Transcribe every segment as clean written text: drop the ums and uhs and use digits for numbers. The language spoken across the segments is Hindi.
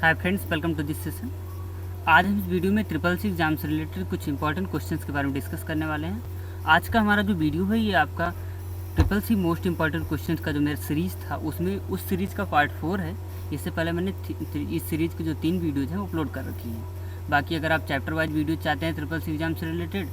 Hi friends, welcome to this session. आज हम इस वीडियो में ट्रिपल सी एग्जाम से रिलेटेड कुछ इंपॉर्टेंट क्वेश्चंस के बारे में डिस्कस करने वाले हैं। आज का हमारा जो वीडियो है ये आपका triple C most important questions का जो मेरा सीरीज़ था उसमें उस सीरीज़ का पार्ट 4 है। इससे पहले मैंने इस सीरीज़ की जो 3 वीडियोज़ हैं वो अपलोड कर रखी हैं। बाकी अगर आप चैप्टर वाइज वीडियो चाहते हैं ट्रिपल सी एग्जाम से रिलेटेड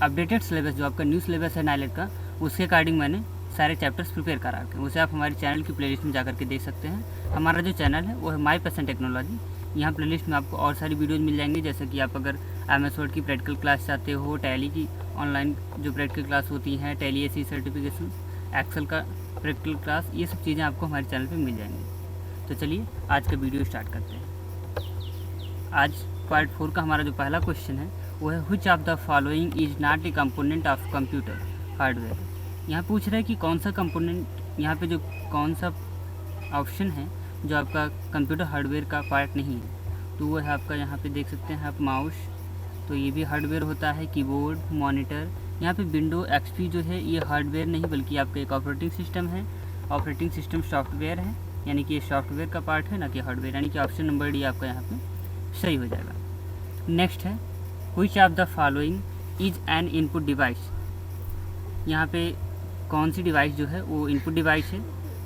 अपडेटेड सिलेबस जो आपका न्यू सिलेबस है नाइलेट का, उसके अकॉर्डिंग मैंने सारे चैप्टर्स प्रिपेयर करा रखे हैं। उसे आप हमारे चैनल की प्लेलिस्ट में जाकर के देख सकते हैं। हमारा जो चैनल है वो है माई पर्सन टेक्नोलॉजी। यहाँ प्लेलिस्ट में आपको और सारी वीडियोज़ मिल जाएंगी, जैसे कि आप अगर MS वर्ड की प्रैक्टिकल क्लास चाहते हो, टैली की ऑनलाइन जो प्रैक्टिकल क्लास होती हैं, टैली SE सर्टिफिकेशन, एक्सेल का प्रैक्टिकल क्लास, ये सब चीज़ें आपको हमारे चैनल पे मिल जाएंगी। तो चलिए आज का वीडियो स्टार्ट करते हैं। आज पार्ट 4 का हमारा जो पहला क्वेश्चन है वो है which of the following is not a component of computer hardware. यहाँ पूछ रहा है कि कौन सा कंपोनेंट, यहाँ पे जो कौन सा ऑप्शन है जो आपका कंप्यूटर हार्डवेयर का पार्ट नहीं है। तो वो है आपका, यहाँ पे देख सकते हैं आप माउस, तो ये भी हार्डवेयर होता है, कीबोर्ड, मॉनिटर। यहाँ पे विंडो XP जो है ये हार्डवेयर नहीं बल्कि आपका एक ऑपरेटिंग सिस्टम है। ऑपरेटिंग सिस्टम सॉफ्टवेयर है, यानी कि ये सॉफ्टवेयर का पार्ट है ना कि हार्डवेयर, यानी कि ऑप्शन नंबर डी आपका यहाँ पे सही हो जाएगा। नेक्स्ट है which of the following is an input device. यहाँ पे कौन सी डिवाइस जो है वो इनपुट डिवाइस है।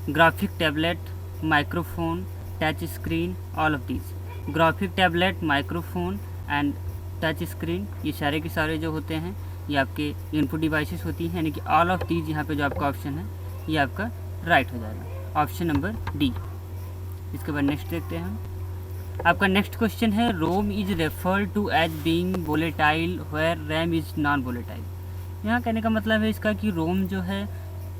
Graphic tablet, microphone, touch screen, all of these. Graphic tablet, microphone and touch screen, ये सारे के सारे जो होते हैं ये आपके इनपुट डिवाइसेस होती हैं, यानी कि ऑल ऑफ दीज यहाँ पे जो आपका ऑप्शन है ये आपका राइट हो जाएगा, ऑप्शन नंबर डी। इसके बाद नेक्स्ट देखते हैं हम। आपका नेक्स्ट क्वेश्चन है ROM is referred to as being volatile where RAM is non volatile. यहाँ कहने का मतलब है इसका कि रोम जो है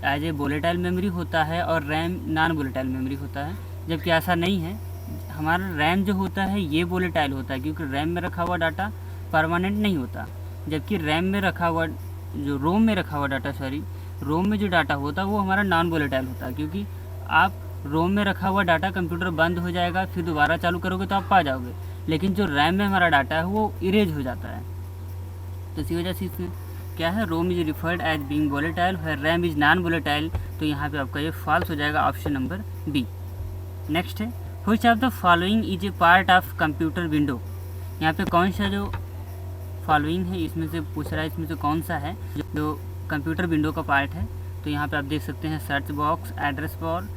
एज ए वोलेटाइल मेमोरी होता है और रैम नॉन वोलेटाइल मेमोरी होता है, जबकि ऐसा नहीं है। हमारा रैम जो होता है ये वोलेटाइल होता है, क्योंकि रैम में रखा हुआ डाटा परमानेंट नहीं होता, जबकि रैम में रखा हुआ जो रोम में रखा हुआ डाटा, रोम में जो डाटा होता है वो हमारा नॉन वोलेटाइल होता है, क्योंकि आप रोम में रखा हुआ डाटा कंप्यूटर बंद हो जाएगा, फिर दोबारा चालू करोगे तो आप पा जाओगे, लेकिन जो रैम में हमारा डाटा है वो इरेज हो जाता है। तो इसी वजह से इसमें क्या है, ROM is referred as being volatile where RAM is non volatile, तो यहाँ पे आपका ये फॉल्स हो जाएगा, ऑप्शन नंबर बी। नेक्स्ट है which of the following is a part of computer window. यहाँ पे कौन सा जो फॉलोइंग है इसमें से पूछ रहा है, इसमें से कौन सा है जो कंप्यूटर विंडो का पार्ट है। तो यहाँ पे आप देख सकते हैं search box, address bar,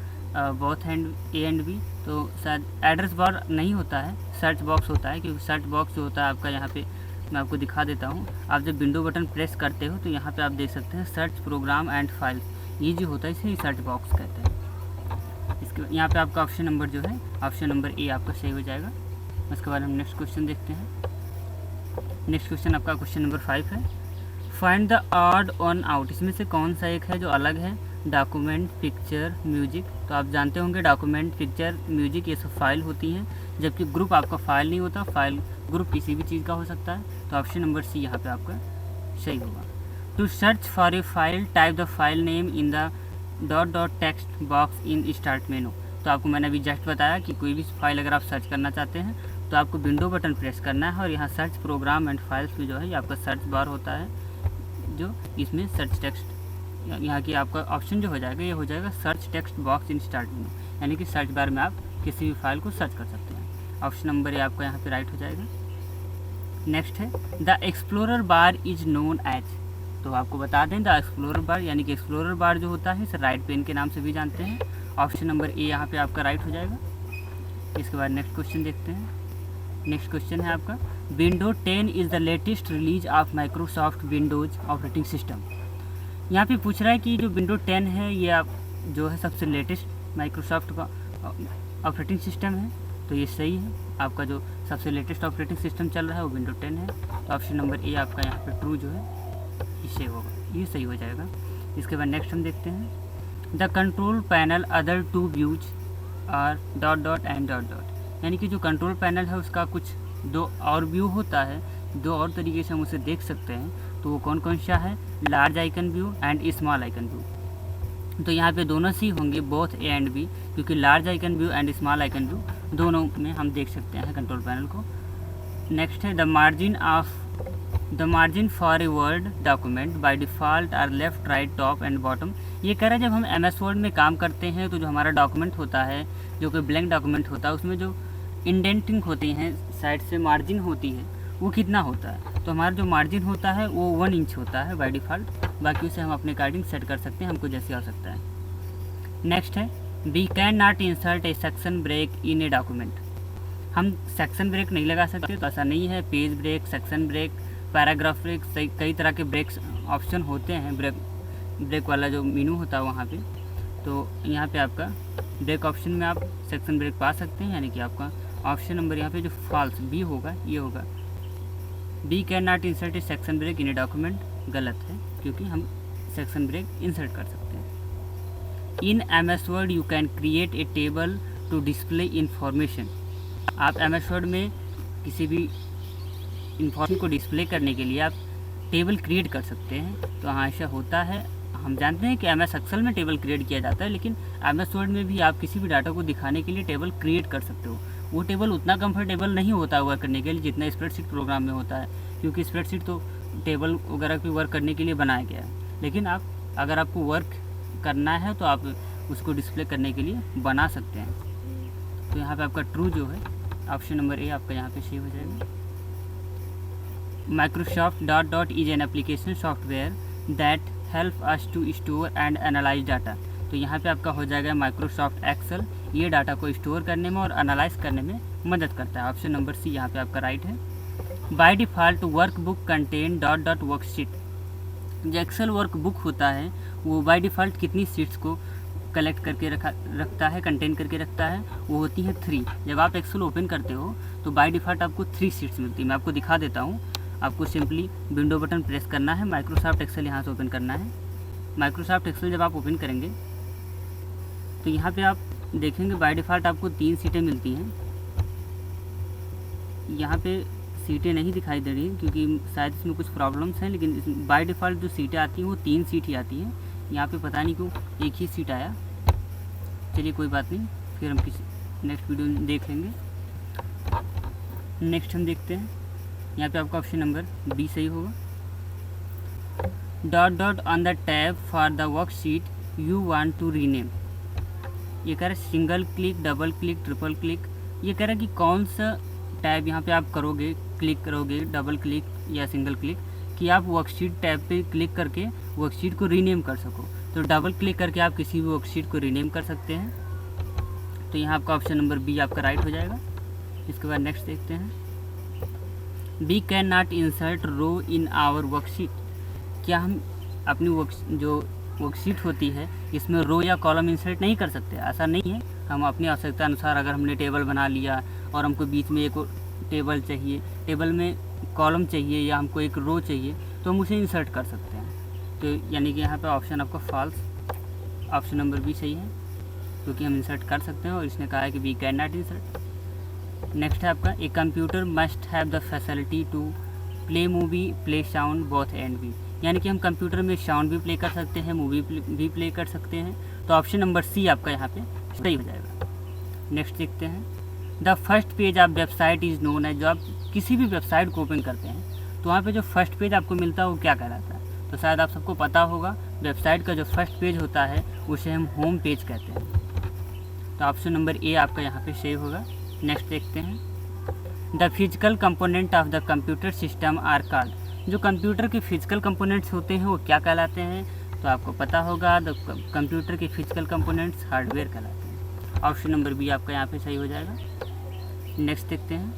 both hand A and B। तो शायद एड्रेस बार नहीं होता है, सर्च बॉक्स होता है, क्योंकि सर्च बॉक्स जो होता है आपका, यहाँ पे मैं आपको दिखा देता हूँ। आप जब विंडो बटन प्रेस करते हो तो यहाँ पे आप देख सकते हैं सर्च प्रोग्राम एंड फाइल्स, ये जो होता है इसे सर्च बॉक्स कहते हैं। इसके यहाँ पे आपका ऑप्शन नंबर जो है, ऑप्शन नंबर A आपका सही हो जाएगा। उसके बाद हम नेक्स्ट क्वेश्चन देखते हैं। नेक्स्ट क्वेश्चन आपका क्वेश्चन नंबर 5 है find the odd on out. इसमें से कौन सा एक है जो अलग है, डॉक्यूमेंट, पिक्चर, म्यूजिक। तो आप जानते होंगे डॉक्यूमेंट, पिक्चर, म्यूजिक ये सब फाइल होती हैं, जबकि ग्रुप आपका फाइल नहीं होता। फाइल ग्रुप किसी भी चीज़ का हो सकता है, तो ऑप्शन नंबर C यहाँ पे आपका सही होगा। To search for a file type the file name in the dot dot text box in start menu. तो आपको मैंने अभी जस्ट बताया कि कोई भी फाइल अगर आप सर्च करना चाहते हैं तो आपको विंडो बटन प्रेस करना है, और यहाँ सर्च प्रोग्राम एंड फाइल्स में जो है ये आपका सर्च बार होता है, जो इसमें सर्च टेक्स्ट, यहाँ की आपका ऑप्शन जो हो जाएगा ये हो जाएगा search text box in start मेनू, यानी कि सर्च बार में आप किसी भी फाइल को सर्च कर सकते हैं। ऑप्शन नंबर A आपका यहाँ पे राइट हो जाएगा। नेक्स्ट है the explorer bar is known as. तो आपको बता दें द एक्सप्लोरर बार, यानी कि एक्सप्लोरर बार जो होता है इसे राइट पेन के नाम से भी जानते हैं। ऑप्शन नंबर A यहाँ पे आपका राइट हो जाएगा। इसके बाद नेक्स्ट क्वेश्चन देखते हैं। नेक्स्ट क्वेश्चन है आपका window 10 is the latest release of Microsoft Windows operating system. यहाँ पे पूछ रहा है कि जो विंडो 10 है ये आप जो है सबसे लेटेस्ट माइक्रोसॉफ्ट का ऑपरेटिंग सिस्टम है, तो ये सही है। आपका जो सबसे लेटेस्ट ऑपरेटिंग सिस्टम चल रहा है वो विंडो 10 है, तो ऑप्शन नंबर A आपका यहाँ पे ट्रू जो है इसे होगा, ये सही हो जाएगा। इसके बाद नेक्स्ट हम देखते हैं the control panel other to views R dot dot and dot dot, यानी कि जो कंट्रोल पैनल है उसका कुछ दो और व्यू होता है, दो और तरीके से हम उसे देख सकते हैं। तो वो कौन कौन सा है, large icon view and small icon view. तो यहाँ पे दोनों सी होंगे, बोथ A एंड B, क्योंकि large icon view and small icon view दोनों में हम देख सकते हैं कंट्रोल पैनल को। नेक्स्ट है the margin for a word document by default are left, right, top and bottom. ये कह रहा है जब हम MS वर्ड में काम करते हैं तो जो हमारा डॉक्यूमेंट होता है, जो कि ब्लैंक डॉक्यूमेंट होता है, उसमें जो इंडेंटिंग होती हैं, साइड से मार्जिन होती है, वो कितना होता है। तो हमारा जो मार्जिन होता है वो 1 इंच होता है बाय डिफ़ॉल्ट, बाकी उसे हम अपने अकॉर्डिंग सेट कर सकते हैं, हमको जैसे आवश्यकता है। नेक्स्ट है we can not insert a section break in a document. हम सेक्शन ब्रेक नहीं लगा सकते, तो ऐसा नहीं है। Page break, section break, paragraph break, कई तरह के ब्रेक्स ऑप्शन होते हैं। ब्रेक वाला जो मेनू होता है वहाँ पे, तो यहाँ पे आपका ब्रेक ऑप्शन में आप सेक्शन ब्रेक पा सकते हैं, यानी कि आपका ऑप्शन नंबर यहाँ पे जो फॉल्स बी होगा ये होगा, we can not insert a section break in a document, गलत है क्योंकि हम सेक्शन ब्रेक इंसर्ट कर सकते हैं। In MS word you can create a table to display information. आप MS वर्ड में किसी भी इंफॉर्मेशन को डिस्प्ले करने के लिए आप टेबल क्रिएट कर सकते हैं। तो हाँ, ऐसा होता है। हम जानते हैं कि MS एक्सेल में टेबल क्रिएट किया जाता है, लेकिन MS वर्ड में भी आप किसी भी डाटा को दिखाने के लिए टेबल क्रिएट कर सकते हो। वो टेबल उतना कंफर्टेबल नहीं होता वर्क करने के लिए जितना स्प्रेडशीट प्रोग्राम में होता है, क्योंकि स्प्रेडशीट तो टेबल वगैरह पे वर्क करने के लिए बनाया गया है। लेकिन आप अगर आपको वर्क करना है तो आप उसको डिस्प्ले करने के लिए बना सकते हैं। तो यहाँ पे आपका ट्रू जो है ऑप्शन नंबर ए आपका यहाँ पे सेव हो जाएगा। Microsoft dot is an application software that help us to store and analyse data. तो यहाँ पे आपका हो जाएगा माइक्रोसॉफ्ट एक्सेल, ये डाटा को स्टोर करने में और एनालाइज करने में मदद करता है। ऑप्शन नंबर सी यहाँ पे आपका राइट है। By default workbook contain dot worksheet. जो एक्सेल वर्कबुक होता है वो बाय डिफ़ॉल्ट कितनी शीट्स को कलेक्ट करके रखता है, कंटेन करके रखता है, वो होती है 3। जब आप एक्सेल ओपन करते हो तो बाय डिफ़ॉल्ट आपको 3 शीट्स मिलती है। मैं आपको दिखा देता हूँ। आपको सिंपली विंडो बटन प्रेस करना है, माइक्रोसॉफ्ट एक्सेल यहाँ से ओपन करना है। माइक्रोसॉफ्ट एक्सेल जब आप ओपन करेंगे तो यहाँ पे आप देखेंगे बाय डिफ़ॉल्ट आपको 3 सीटें मिलती हैं। यहाँ पे सीटें नहीं दिखाई दे रही क्योंकि शायद इसमें कुछ प्रॉब्लम्स हैं, लेकिन बाय डिफ़ॉल्ट जो सीटें आती हैं वो 3 सीट ही आती हैं। यहाँ पे पता नहीं क्यों एक ही सीट आया। चलिए कोई बात नहीं, फिर हम किसी नेक्स्ट वीडियो में देख लेंगे। नेक्स्ट हम देखते हैं, यहाँ पे आपका ऑप्शन नंबर बी सही होगा। Dot on the tab for the worksheet you want to rename. ये कह रहा है single click, double click, triple click. ये कह रहा है कि कौन सा टैब यहाँ पे आप करोगे, क्लिक करोगे, डबल क्लिक या सिंगल क्लिक, कि आप वर्कशीट टैब पे क्लिक करके वर्कशीट को रीनेम कर सको। तो डबल क्लिक करके आप किसी भी वर्कशीट को रीनेम कर सकते हैं। तो यहाँ आपका ऑप्शन नंबर बी आपका राइट हो जाएगा। इसके बाद नेक्स्ट देखते हैं, we can not insert row in our worksheet. क्या हम अपनी वर्कशीट होती है इसमें रो या कॉलम इंसर्ट नहीं कर सकते? ऐसा नहीं है। हम अपनी आवश्यकता अनुसार अगर हमने टेबल बना लिया और हमको बीच में एक टेबल चाहिए, टेबल में कॉलम चाहिए या हमको एक रो चाहिए, तो हम उसे इंसर्ट कर सकते हैं। तो यानी कि यहाँ पे ऑप्शन आपका फॉल्स, ऑप्शन नंबर बी सही है, क्योंकि हम इंसर्ट कर सकते हैं और इसने कहा है कि we can not insert. Next है आपका, a computer must have the facility to play movie, play sound both and B. यानी कि हम कंप्यूटर में साउंड भी प्ले कर सकते हैं, मूवी भी प्ले कर सकते हैं। तो ऑप्शन नंबर सी आपका यहाँ पे सही हो जाएगा। नेक्स्ट देखते हैं, the first page of website is known है। जो आप किसी भी वेबसाइट को ओपन करते हैं तो वहाँ पे जो फर्स्ट पेज आपको मिलता है वो क्या कहलाता है? तो शायद आप सबको पता होगा, वेबसाइट का जो फर्स्ट पेज होता है उसे हम होम पेज कहते हैं। तो ऑप्शन नंबर ए आपका यहाँ पे सही होगा। नेक्स्ट देखते हैं, the physical component of the computer system are called. जो कंप्यूटर के फिजिकल कंपोनेंट्स होते हैं वो क्या कहलाते हैं? तो आपको पता होगा, द कंप्यूटर के फिजिकल कंपोनेंट्स हार्डवेयर कहलाते हैं। ऑप्शन नंबर बी आपका यहाँ पे सही हो जाएगा। नेक्स्ट देखते हैं,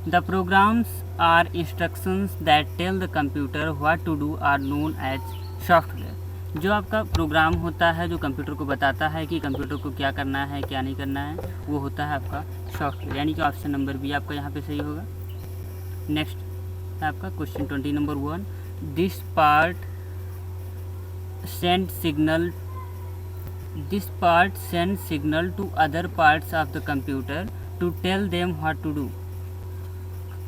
the programs are instructions that tell the computer what to do are known as software. जो आपका प्रोग्राम होता है जो कंप्यूटर को बताता है कि कंप्यूटर को क्या करना है क्या नहीं करना है, वो होता है आपका सॉफ्टवेयर, यानी कि ऑप्शन नंबर बी आपका यहाँ पे सही होगा। नेक्स्ट है आपका question 20 number 1, this part send signal to other parts of the computer to tell them what to do.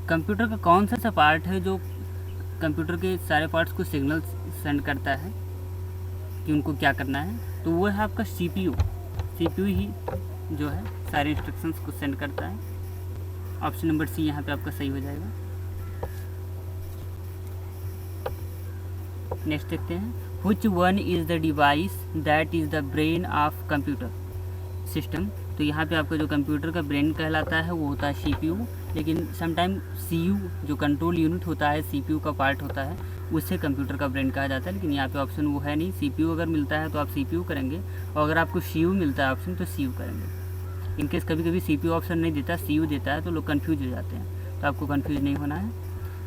Computer का कौन सा पार्ट है जो कंप्यूटर के सारे पार्ट्स को सिग्नल सेंड करता है कि उनको क्या करना है? तो वो है आपका CPU। CPU ही जो है सारे इंस्ट्रक्शंस को सेंड करता है। ऑप्शन नंबर सी यहाँ पे आपका सही हो जाएगा। नेक्स्ट देखते हैं, which one is the device that is the brain of computer system. तो तो यहाँ पे आपका जो कंप्यूटर का ब्रेन कहलाता है वो होता है CPU, लेकिन समटाइम CU जो कंट्रोल यूनिट होता है, CPU का पार्ट होता है, उससे कंप्यूटर का ब्रेन कहा जाता है। लेकिन यहाँ पे ऑप्शन वो है नहीं। CPU अगर मिलता है तो आप CPU करेंगे, और अगर आपको CU मिलता है ऑप्शन तो CU करेंगे। इनकेस कभी कभी CPU ऑप्शन नहीं देता, CU देता है, तो लोग कन्फ्यूज हो जाते हैं, तो आपको कन्फ्यूज नहीं होना है।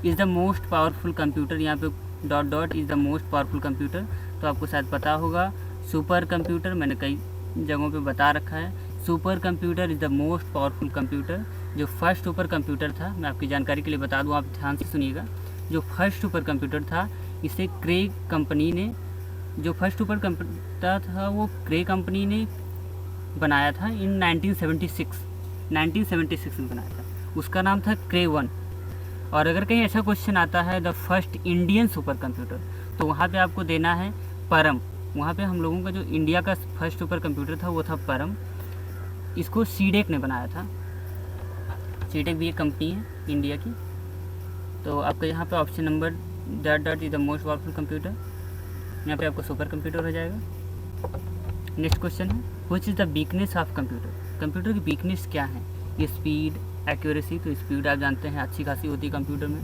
Is the most powerful computer, यहाँ पे dot dot is the most powerful computer, तो आपको शायद पता होगा सुपर कंप्यूटर, मैंने कई जगहों पे बता रखा है। Super computer is the most powerful computer. जो फर्स्ट सुपर कंप्यूटर था, मैं आपकी जानकारी के लिए बता दूं, आप ध्यान से सुनिएगा, जो फर्स्ट सुपर कंप्यूटर था इसे क्रे कंपनी ने, जो फर्स्ट सुपर कंप्यूटर था वो क्रे कंपनी ने बनाया था इन 1976 में बनाया था। उसका नाम था क्रे 1। और अगर कहीं ऐसा क्वेश्चन आता है the first Indian super computer, तो वहाँ पे आपको देना है परम। वहाँ पे हम लोगों का जो इंडिया का फर्स्ट सुपर कंप्यूटर था वो था परम। इसको सीडेक ने बनाया था। सीडेक भी एक कंपनी है इंडिया की। तो आपका यहाँ पे option number dot dot is the most powerful computer, यहाँ पे आपको सुपर कंप्यूटर हो जाएगा। नेक्स्ट क्वेश्चन है which is the weakness of computer. Computer की वीकनेस क्या है? Speed, accuracy. तो स्पीड आप जानते हैं अच्छी खासी होती है कंप्यूटर में,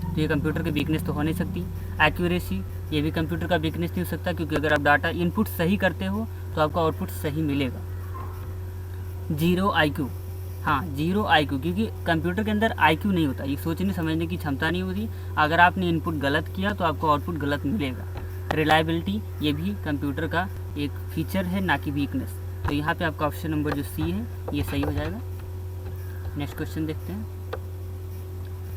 तो ये कंप्यूटर की वीकनेस तो हो नहीं सकती। एक्यूरेसी, ये भी कंप्यूटर का वीकनेस नहीं हो सकता, क्योंकि अगर आप डाटा इनपुट सही करते हो तो आपका आउटपुट सही मिलेगा। जीरो IQ, हाँ जीरो IQ, क्योंकि कंप्यूटर के अंदर IQ नहीं होता, ये सोचने समझने की क्षमता नहीं होती। अगर आपने इनपुट गलत किया तो आपको आउटपुट गलत मिलेगा। रिलायबिलिटी, ये भी कंप्यूटर का एक फीचर है, ना कि वीकनेस। तो यहाँ पे आपका ऑप्शन नंबर जो C है ये सही हो जाएगा। नेक्स्ट क्वेश्चन देखते हैं।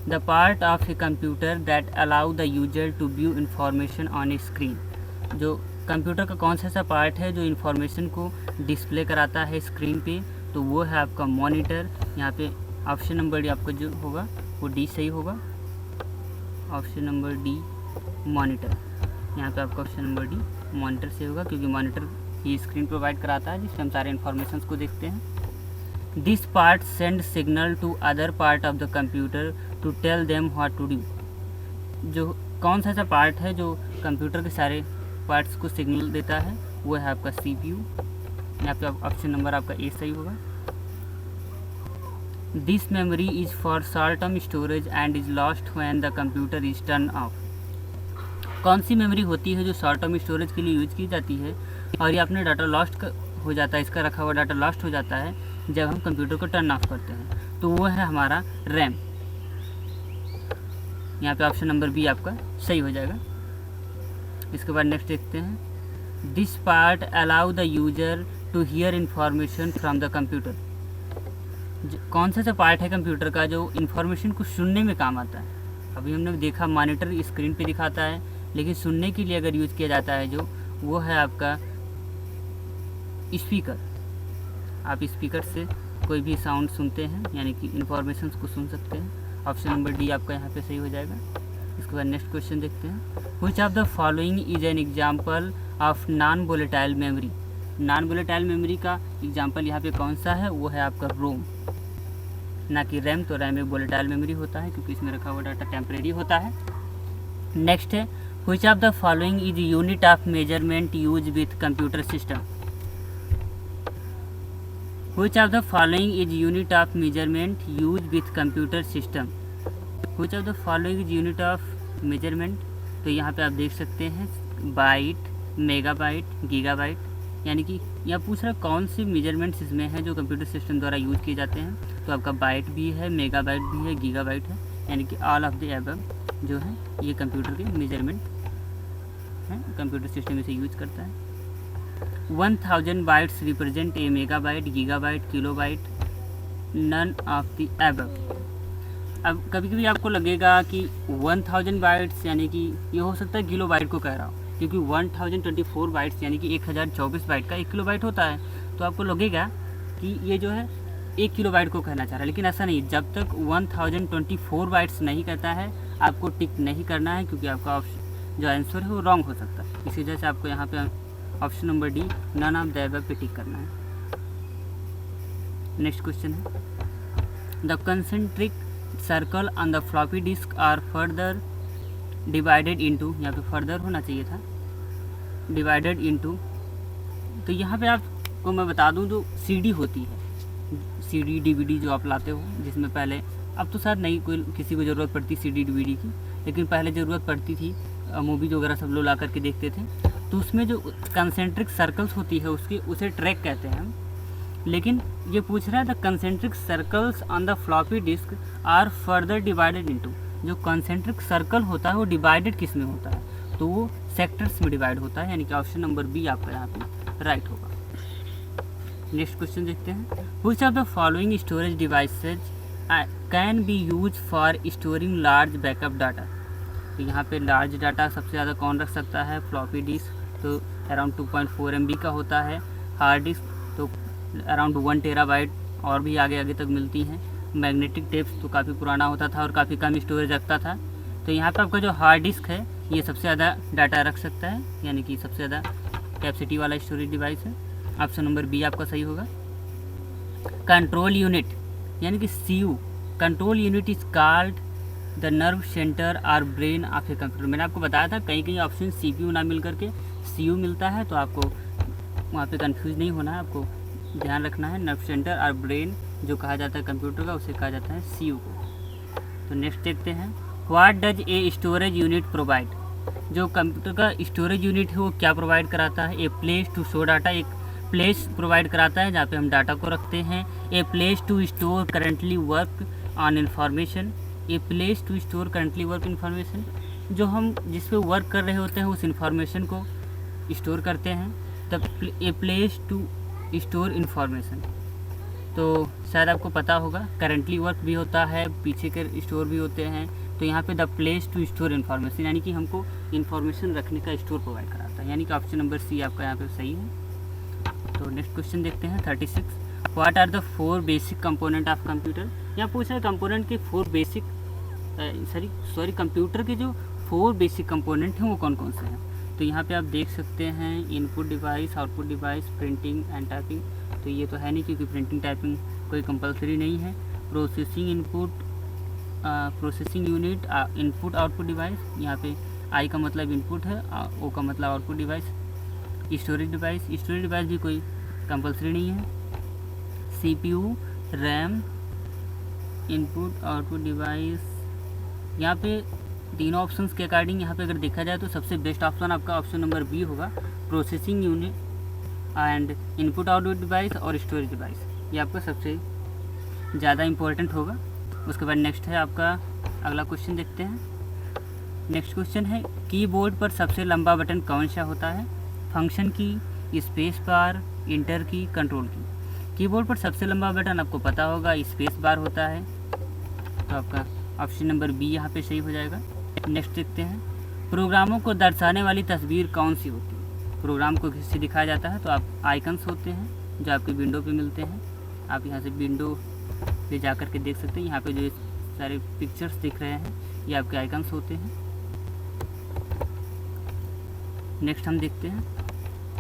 The part of a computer that allow the user to view information on a screen. जो कंप्यूटर का कौन सा ऐसा पार्ट है जो इन्फॉर्मेशन को डिस्प्ले कराता है स्क्रीन पे, तो वो है आपका मॉनिटर। यहाँ पे ऑप्शन नंबर डी आपका जो होगा वो डी सही होगा। ऑप्शन नंबर डी मॉनिटर, यहाँ पे आपका ऑप्शन नंबर डी मॉनिटर से होगा, क्योंकि मॉनिटर ये स्क्रीन प्रोवाइड कराता है जिसमें हम सारे इन्फॉर्मेशन को देखते हैं। This part send signal to other part of the computer to tell them what to do. जो कौन सा ऐसा पार्ट है जो कंप्यूटर के सारे पार्ट्स को सिग्नल देता है, वो है आपका CPU। यहाँ पे ऑप्शन नंबर आपका ए सही होगा। This memory is for short term storage and is lost when the computer is turn off. कौन सी मेमोरी होती है जो शॉर्ट टर्म स्टोरेज के लिए यूज की जाती है और ये अपने डाटा लॉस्ट हो जाता है, इसका रखा हुआ डाटा लॉस्ट हो जाता है जब हम कंप्यूटर को टर्न ऑफ करते हैं, तो वो है हमारा रैम। यहाँ पे ऑप्शन नंबर बी आपका सही हो जाएगा। इसके बाद नेक्स्ट देखते हैं। This part allow the user to hear information from the computer. कौन सा पार्ट है कंप्यूटर का जो इंफॉर्मेशन को सुनने में काम आता है? अभी हमने देखा मॉनिटर स्क्रीन पे दिखाता है, लेकिन सुनने के लिए अगर यूज किया जाता है जो, वो है आपका स्पीकर। आप स्पीकर से कोई भी साउंड सुनते हैं, यानी कि इंफॉर्मेशन को सुन सकते हैं। ऑप्शन नंबर डी आपका यहाँ पे सही हो जाएगा। इसके बाद नेक्स्ट क्वेश्चन देखते हैं। Which of the following is an example of non volatile memory. Non volatile memory का एग्जाम्पल यहाँ पे कौन सा है? वो है आपका रोम, ना कि रैम। तो रैम एक वोलेटाइल मेमोरी होता है क्योंकि इसमें रखा हुआ डाटा टेम्परेरी होता है। नेक्स्ट है which of the following is unit of measurement use with computer system. Which of the following is unit of measurement used with computer system? Which of the following is unit of measurement? तो यहाँ पे आप देख सकते हैं बाइट, मेगाबाइट, गीगाबाइट, यानी कि यह पूछ रहा है कौन से मेजरमेंट्स इसमें हैं जो कंप्यूटर सिस्टम द्वारा यूज किए जाते हैं। तो आपका बाइट भी है, मेगाबाइट भी है, गीगाबाइट है, यानी कि ऑल ऑफ द अबव जो है ये कंप्यूटर के मेजरमेंट हैं, कंप्यूटर सिस्टम इसे यूज करता है। 1000 bytes represent a megabyte, gigabyte, kilobyte, none of the above. अब कभी कभी आपको लगेगा कि 1000 बाइट्स यानी कि ये हो सकता है किलोबाइट को कह रहा हूँ, क्योंकि 1024 बाइट्स यानी कि 1024 बाइट का 1 किलोबाइट होता है। तो आपको लगेगा कि ये जो है 1 किलोबाइट को कहना चाह रहा है, लेकिन ऐसा नहीं। जब तक 1024 बाइट्स नहीं कहता है आपको टिक नहीं करना है, क्योंकि आपका ऑप्शन जो आंसर है वो रॉन्ग हो सकता है। इसी वजह से आपको यहाँ पे option number D none of the above पे टिक करना है। नेक्स्ट क्वेश्चन है the concentric circle on the floppy disk are further divided into, यहाँ पे फर्दर होना चाहिए था, डिवाइडेड इनटू। तो यहाँ पे आपको मैं बता दूँ जो CD होती है, CD DVD जो आप लाते हो, जिसमें पहले, अब तो शायद नहीं कोई किसी को ज़रूरत पड़ती CD DVD की, लेकिन पहले ज़रूरत पड़ती थी, मूवीज वगैरह सब लोग ला करके देखते थे। तो उसमें जो कंसेंट्रिक सर्कल्स होती है उसकी, उसे ट्रैक कहते हैं हम। लेकिन ये पूछ रहा है the concentric circles on the floppy disk are further divided into, जो कंसेंट्रिक सर्कल होता है वो डिवाइडेड किस में होता है, तो वो सेक्टर्स में डिवाइड होता है, यानी कि ऑप्शन नंबर बी आपका यहाँ पे राइट होगा। नेक्स्ट क्वेश्चन देखते हैं, which of the following storage devices can be use for storing large backup data. तो यहाँ पे लार्ज डाटा सबसे ज़्यादा कौन रख सकता है, फ्लॉपी डिस्क, तो अराउंड 2.4 MB का होता है। हार्ड डिस्क तो अराउंड 1 टेराबाइट और भी आगे आगे तक मिलती हैं। मैग्नेटिक टेप्स तो काफ़ी पुराना होता था और काफ़ी कम स्टोरेज रखता था। तो यहाँ पे आपका जो हार्ड डिस्क है ये सबसे ज़्यादा डाटा रख सकता है, यानी कि सबसे ज़्यादा कैपेसिटी वाला स्टोरेज डिवाइस है। ऑप्शन नंबर बी आपका सही होगा। कंट्रोल यूनिट यानी कि CU, control unit is called the nerve centre और ब्रेन ऑफ ए कंप्यूटर। मैंने आपको बताया था कहीं कहीं ऑप्शन CPU ना मिल करके CU मिलता है, तो आपको वहाँ पे कंफ्यूज नहीं होना है, आपको ध्यान रखना है नर्व सेंटर और ब्रेन जो कहा जाता है कंप्यूटर का, उसे कहा जाता है CU को। तो नेक्स्ट देखते हैं, what does a storage unit provide. जो कंप्यूटर का स्टोरेज यूनिट है वो क्या प्रोवाइड कराता है, a place to store data, एक प्लेस प्रोवाइड कराता है जहाँ पे हम डाटा को रखते हैं। A place to store currently work on information, a place to store currently work information, जो हम जिस पे वर्क कर रहे होते हैं उस इन्फॉर्मेशन को स्टोर करते हैं। The a place to store information, तो शायद आपको पता होगा करंटली वर्क भी होता है, पीछे के स्टोर भी होते हैं। तो यहाँ पे the place to store information यानी कि हमको इन्फॉर्मेशन रखने का स्टोर प्रोवाइड कराता है, यानी कि ऑप्शन नंबर सी आपका यहाँ पे सही है। तो नेक्स्ट क्वेश्चन देखते हैं 36, what are the 4 basic component of computer. यहाँ पूछा है कंपोनेंट के 4 बेसिक कंप्यूटर के जो 4 बेसिक कंपोनेंट हैं वो कौन कौन से हैं। तो यहाँ पे आप देख सकते हैं input device, output device, printing and typing. तो ये तो है नहीं क्योंकि प्रिंटिंग टाइपिंग कोई कंपलसरी नहीं है। Processing input, processing unit, input output device, यहाँ पे आई का मतलब इनपुट है, ओ का मतलब आउटपुट डिवाइस। स्टोरेज डिवाइस भी कोई कंपलसरी नहीं है। CPU, RAM, input output device, यहाँ पे तीनों ऑप्शंस के अकॉर्डिंग यहाँ पे अगर देखा जाए तो सबसे बेस्ट ऑप्शन आपका ऑप्शन नंबर बी होगा, processing unit and input output device और स्टोरेज डिवाइस, ये आपका सबसे ज़्यादा इम्पोर्टेंट होगा। उसके बाद नेक्स्ट है आपका अगला क्वेश्चन देखते हैं। नेक्स्ट क्वेश्चन है, कीबोर्ड पर सबसे लंबा बटन कौन सा होता है। फंक्शन की, स्पेस बार, इंटर की, कंट्रोल की। कीबोर्ड पर सबसे लंबा बटन आपको पता होगा स्पेस बार होता है, तो आपका ऑप्शन नंबर बी यहाँ पे सही हो जाएगा। नेक्स्ट देखते हैं, प्रोग्रामों को दर्शाने वाली तस्वीर कौन सी होती है। प्रोग्राम को किससे दिखाया जाता है, तो आप आइकन्स होते हैं जो आपकी विंडो पे मिलते हैं। आप यहाँ से विंडो पे जा कर के देख सकते हैं, यहाँ पे जो सारे पिक्चर्स दिख रहे हैं ये आपके आइकन्स होते हैं। नेक्स्ट हम देखते हैं,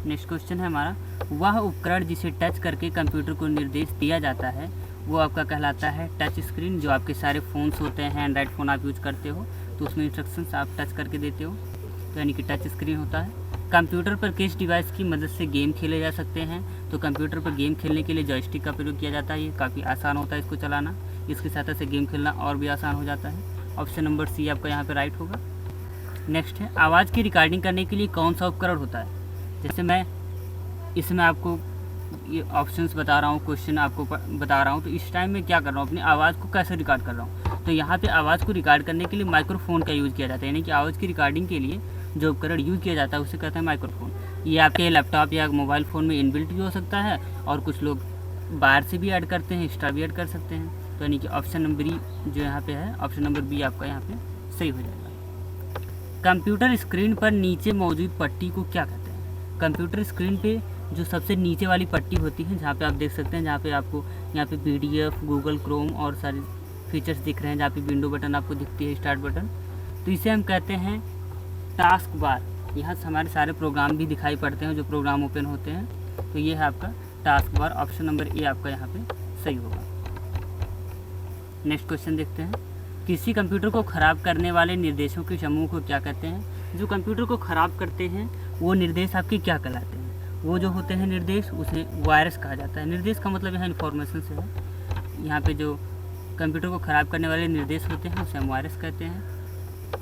नेक्स्ट क्वेश्चन है हमारा, वह उपकरण जिसे टच करके कंप्यूटर को निर्देश दिया जाता है वो आपका कहलाता है टच स्क्रीन। जो आपके सारे फ़ोन्स होते हैं, एंड्रॉइड फ़ोन आप यूज करते हो तो उसमें इंस्ट्रक्शंस आप टच करके देते हो, तो यानी कि टच स्क्रीन होता है। कंप्यूटर पर किस डिवाइस की मदद से गेम खेले जा सकते हैं, तो कंप्यूटर पर गेम खेलने के लिए जॉयस्टिक का प्रयोग किया जाता है। ये काफ़ी आसान होता है इसको चलाना, इसकी सहायता से गेम खेलना और भी आसान हो जाता है। ऑप्शन नंबर सी आपका यहाँ पे राइट होगा। नेक्स्ट है, आवाज़ की रिकॉर्डिंग करने के लिए कौन सा उपकरण होता है। जैसे मैं इसमें आपको ये ऑप्शंस बता रहा हूँ, क्वेश्चन आपको बता रहा हूँ, तो इस टाइम में क्या कर रहा हूँ, अपनी आवाज़ को कैसे रिकॉर्ड कर रहा हूँ। तो यहाँ पे आवाज़ को रिकॉर्ड करने के लिए माइक्रोफोन का यूज़ किया जाता है, यानी कि आवाज़ की रिकॉर्डिंग के लिए जो उपकरण यूज़ किया जाता है उसे कहते हैं माइक्रोफोन। ये आपके लैपटॉप या मोबाइल फ़ोन में इनबिल्ट भी हो सकता है और कुछ लोग बाहर से भी ऐड करते हैं, एक्स्ट्रा भी ऐड कर सकते हैं। तो यानी कि ऑप्शन नंबर बी जो यहाँ पे है, ऑप्शन नंबर बी आपका यहाँ पे सही हो जाएगा। कंप्यूटर स्क्रीन पर नीचे मौजूद पट्टी को क्या कहते हैं। कंप्यूटर स्क्रीन पे जो सबसे नीचे वाली पट्टी होती है, जहाँ पे आप देख सकते हैं, जहाँ पे आपको यहाँ पे PDF, गूगल क्रोम और सारे फीचर्स दिख रहे हैं, जहाँ पे विंडो बटन आपको दिखती है, स्टार्ट बटन, तो इसे हम कहते हैं टास्क बार। यहाँ से हमारे सारे प्रोग्राम भी दिखाई पड़ते हैं जो प्रोग्राम ओपन होते हैं, तो ये है आपका टास्क बार। ऑप्शन नंबर ए आपका यहाँ पे सही होगा। नेक्स्ट क्वेश्चन देखते हैं, किसी कंप्यूटर को ख़राब करने वाले निर्देशों के समूह को क्या कहते हैं। जो कंप्यूटर को ख़राब करते हैं वो निर्देश आपके क्या कहलाते हैं। वो जो होते हैं निर्देश, उसे वायरस कहा जाता है। निर्देश का मतलब यहाँ इन्फॉर्मेशन से है। यहाँ पे जो कंप्यूटर को ख़राब करने वाले निर्देश होते हैं उसे हम वायरस कहते हैं।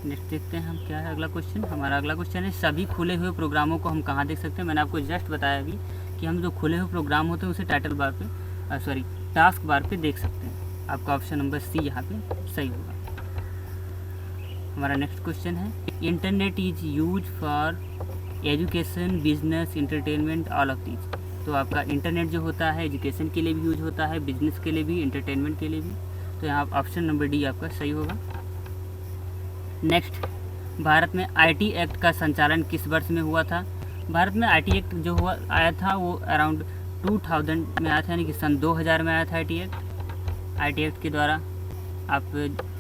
नेक्स्ट देखते हैं हम क्या है अगला क्वेश्चन। हमारा अगला क्वेश्चन है सभी खुले हुए प्रोग्रामों को हम कहाँ देख सकते हैं। मैंने आपको जस्ट बताया अभी कि हम जो खुले हुए प्रोग्राम होते हैं उसे टाइटल बार पे टास्क बार पे देख सकते हैं। आपका ऑप्शन नंबर सी यहाँ पे सही होगा। हमारा नेक्स्ट क्वेश्चन है internet is use for education, business, entertainment, all of these. तो आपका इंटरनेट जो होता है एजुकेशन के लिए भी यूज होता है, बिजनेस के लिए भी, इंटरटेनमेंट के लिए भी। तो यहाँ ऑप्शन नंबर डी आपका सही होगा। नेक्स्ट, भारत में आईटी एक्ट का संचालन किस वर्ष में हुआ था। भारत में आईटी एक्ट जो आया था वो अराउंड 2000 में आया था, यानी कि सन 2000 में आया था आईटी एक्ट। आईटी एक्ट के द्वारा आप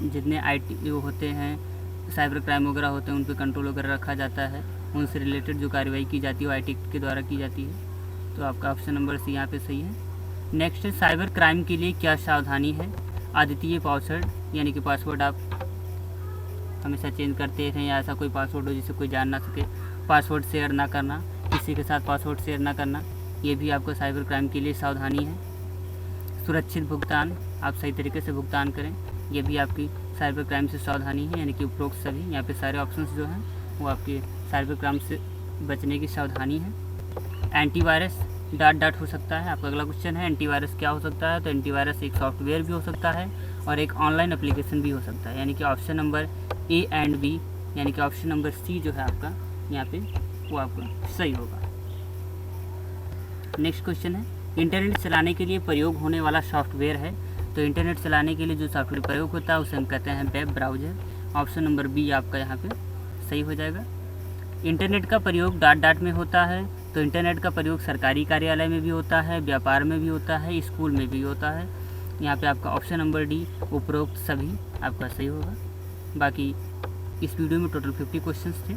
जितने आईटी होते हैं, साइबर क्राइम वगैरह होते हैं, उन पर कंट्रोल वगैरह रखा जाता है, उनसे रिलेटेड जो कार्रवाई की जाती है वो आईटी एक्ट के द्वारा की जाती है। तो आपका ऑप्शन नंबर सी यहाँ पे सही है। नेक्स्ट, साइबर क्राइम के लिए क्या सावधानी है। अद्वितीय पासवर्ड, यानी कि पासवर्ड आप हमेशा चेंज करते रहें या ऐसा कोई पासवर्ड हो जिसे कोई जान ना सके। पासवर्ड शेयर ना करना, किसी के साथ पासवर्ड शेयर ना करना, ये भी आपको साइबर क्राइम के लिए सावधानी है। सुरक्षित भुगतान, आप सही तरीके से भुगतान करें, ये भी आपकी साइबर क्राइम से सावधानी है। यानी कि उपरोक्त सभी यहाँ पे सारे ऑप्शंस जो हैं वो आपके साइबर क्राइम से बचने की सावधानी है। एंटीवायरस डॉट हो सकता है। आपका अगला क्वेश्चन है एंटीवायरस क्या हो सकता है। तो एंटीवायरस एक सॉफ्टवेयर भी हो सकता है और एक ऑनलाइन एप्लीकेशन भी हो सकता है। यानी कि option number A and B, यानी कि ऑप्शन नंबर सी जो है आपका यहाँ पे वो आपका सही होगा। नेक्स्ट क्वेश्चन है इंटरनेट चलाने के लिए प्रयोग होने वाला सॉफ्टवेयर है। तो इंटरनेट चलाने के लिए जो सॉफ्टवेयर प्रयोग होता है उसे हम कहते हैं web browser. Option number B आपका यहाँ पे सही हो जाएगा। इंटरनेट का प्रयोग डॉट में होता है। तो इंटरनेट का प्रयोग सरकारी कार्यालय में भी होता है, व्यापार में भी होता है, स्कूल में भी होता है। यहाँ पे आपका ऑप्शन नंबर डी उपरोक्त सभी आपका सही होगा। बाकी इस वीडियो में टोटल 50 क्वेश्चंस थे।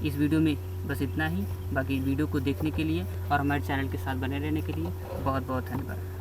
इस वीडियो में बस इतना ही। बाकी वीडियो को देखने के लिए और हमारे चैनल के साथ बने रहने के लिए बहुत बहुत धन्यवाद।